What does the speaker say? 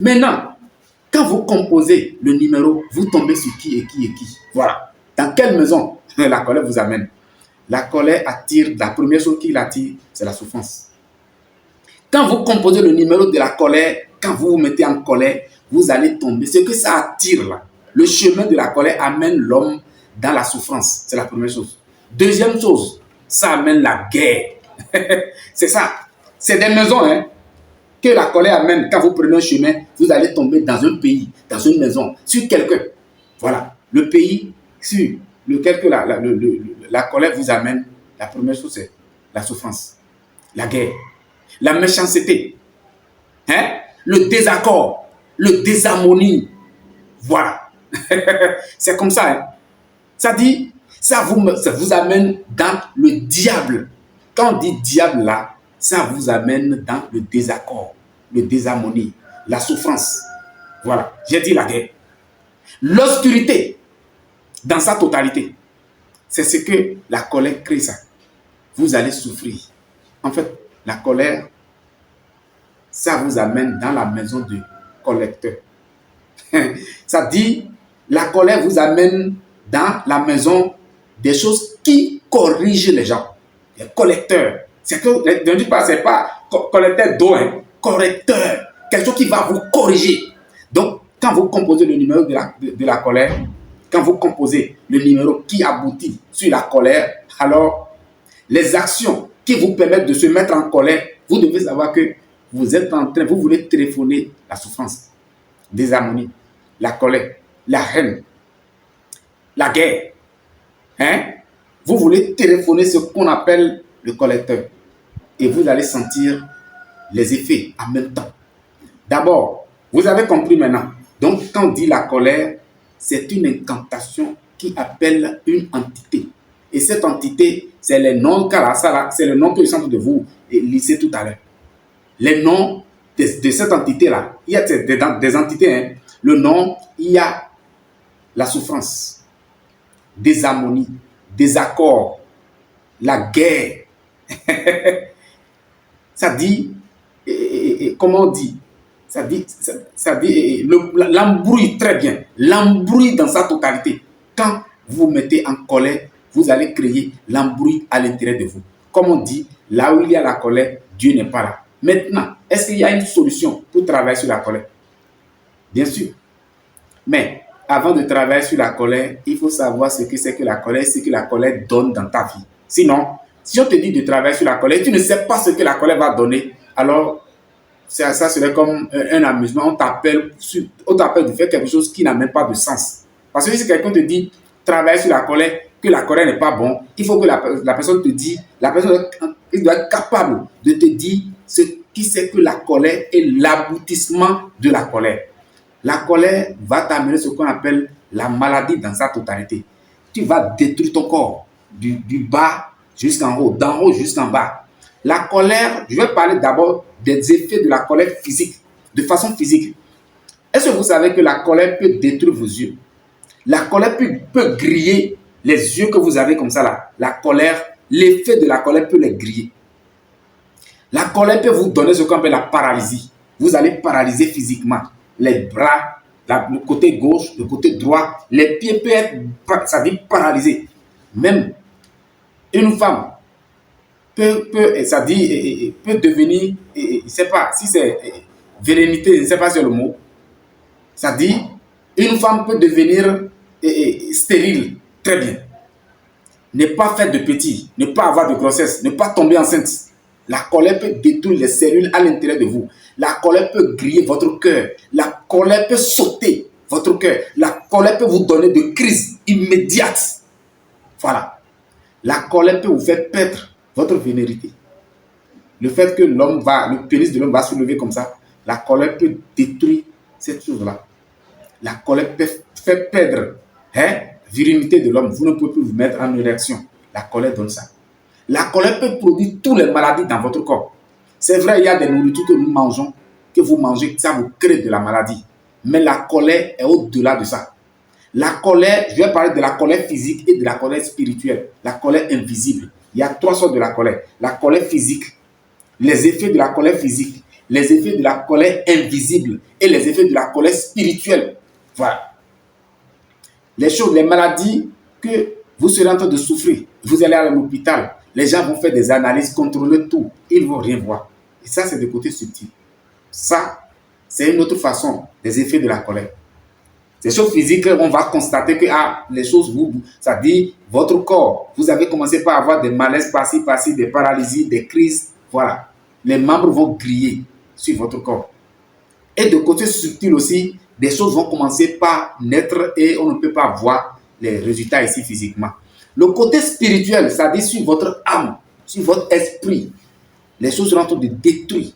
Maintenant, quand vous composez le numéro, vous tombez sur qui et qui et qui. Voilà. Dans quelle maison la colère vous amène? La colère attire, la première chose qui l'attire, c'est la souffrance. Quand vous composez le numéro de la colère, quand vous vous mettez en colère, vous allez tomber. Ce que ça attire là, le chemin de la colère amène l'homme dans la souffrance. C'est la première chose. Deuxième chose, ça amène la guerre. C'est ça. C'est des maisons que la colère amène. Quand vous prenez un chemin, vous allez tomber dans un pays, dans une maison, sur quelqu'un. Voilà. Le pays sur lequel la colère vous amène, la première chose, c'est la souffrance, la guerre, la méchanceté, le désaccord, le désharmonie. Voilà. C'est comme ça. Ça dit, ça vous amène dans le diable. Quand on dit diable là, ça vous amène dans le désaccord, le désharmonie, la souffrance. Voilà, j'ai dit la guerre. L'obscurité, dans sa totalité, c'est ce que la colère crée ça. Vous allez souffrir. En fait, la colère, ça vous amène dans la maison du collecteur. Ça dit, la colère vous amène dans la maison des choses qui corrigent les gens. Les collecteurs. C'est que, ne dites pas, c'est pas collecteur d'eau, correcteur. Quelque chose qui va vous corriger. Donc, quand vous composez le numéro de la colère, quand vous composez le numéro qui aboutit sur la colère, alors les actions qui vous permettent de se mettre en colère, vous devez savoir que vous êtes en train, vous voulez téléphoner la souffrance, désharmonie, la colère, la haine, la guerre. Vous voulez téléphoner ce qu'on appelle le collecteur. Et vous allez sentir les effets en même temps. D'abord, vous avez compris maintenant. Donc, quand on dit la colère, c'est une incantation qui appelle une entité. Et cette entité, c'est les noms, c'est le nom que je suis en train de vous lisser tout à l'heure. Les noms de cette entité-là, il y a des entités. Le nom, il y a la souffrance, désharmonie, désaccord, la guerre. Ça dit, comment on dit? Ça dit l'embrouille, très bien. L'embrouille dans sa totalité. Quand vous vous mettez en colère, vous allez créer l'embrouille à l'intérieur de vous. Comme on dit, là où il y a la colère, Dieu n'est pas là. Maintenant, est-ce qu'il y a une solution pour travailler sur la colère? Bien sûr. Mais avant de travailler sur la colère, il faut savoir ce que c'est que la colère, ce que la colère donne dans ta vie. Sinon, si on te dit de travailler sur la colère, tu ne sais pas ce que la colère va donner, alors ça serait comme un amusement. On t'appelle de faire quelque chose qui n'a même pas de sens. Parce que si quelqu'un te dit travailler sur la colère, que la colère n'est pas bon, il faut que la personne te dise, la personne doit être capable de te dire ce qui c'est que la colère est l'aboutissement de la colère. La colère va t'amener ce qu'on appelle la maladie dans sa totalité. Tu vas détruire ton corps du bas jusqu'en haut, d'en haut jusqu'en bas. La colère, je vais parler d'abord des effets de la colère physique, de façon physique. Est-ce que vous savez que la colère peut détruire vos yeux? La colère peut griller les yeux que vous avez comme ça là. La colère, l'effet de la colère peut les griller. La colère peut vous donner ce qu'on appelle la paralysie. Vous allez paralyser physiquement. Les bras, le côté gauche, le côté droit, les pieds peuvent être, ça dit paralysés. Même une femme peut devenir, je ne sais pas si c'est vénénité, je ne sais pas si c'est le mot. Ça dit, une femme peut devenir stérile, très bien. Ne pas faire de petits, ne pas avoir de grossesse, ne pas tomber enceinte. La colère peut détruire les cellules à l'intérieur de vous. La colère peut griller votre cœur. La colère peut sauter votre cœur. La colère peut vous donner des crises immédiates. Voilà. La colère peut vous faire perdre votre vénérité. Le fait que le pénis de l'homme va se lever comme ça, la colère peut détruire cette chose-là. La colère peut faire perdre virilité de l'homme. Vous ne pouvez plus vous mettre en érection. La colère donne ça. La colère peut produire toutes les maladies dans votre corps. C'est vrai, il y a des nourritures que nous mangeons, que vous mangez, ça vous crée de la maladie. Mais la colère est au-delà de ça. La colère, je vais parler de la colère physique et de la colère spirituelle. La colère invisible. Il y a trois sortes de la colère. La colère physique, les effets de la colère physique. les effets de la colère invisible et les effets de la colère spirituelle. Voilà. Les choses, les maladies que vous serez en train de souffrir, vous allez à l'hôpital, les gens vont faire des analyses, contrôler tout, ils ne vont rien voir. Et ça, c'est le côté subtil. Ça, c'est une autre façon des effets de la colère. Ces choses physiques, on va constater que les choses, ça dit votre corps. Vous avez commencé par avoir des malaises par-ci, des paralysies, des crises. Voilà. Les membres vont griller sur votre corps. Et de côté subtil aussi, des choses vont commencer par naître et on ne peut pas voir les résultats ici physiquement. Le côté spirituel, ça dit sur votre âme, sur votre esprit. Les choses sont en train de détruire.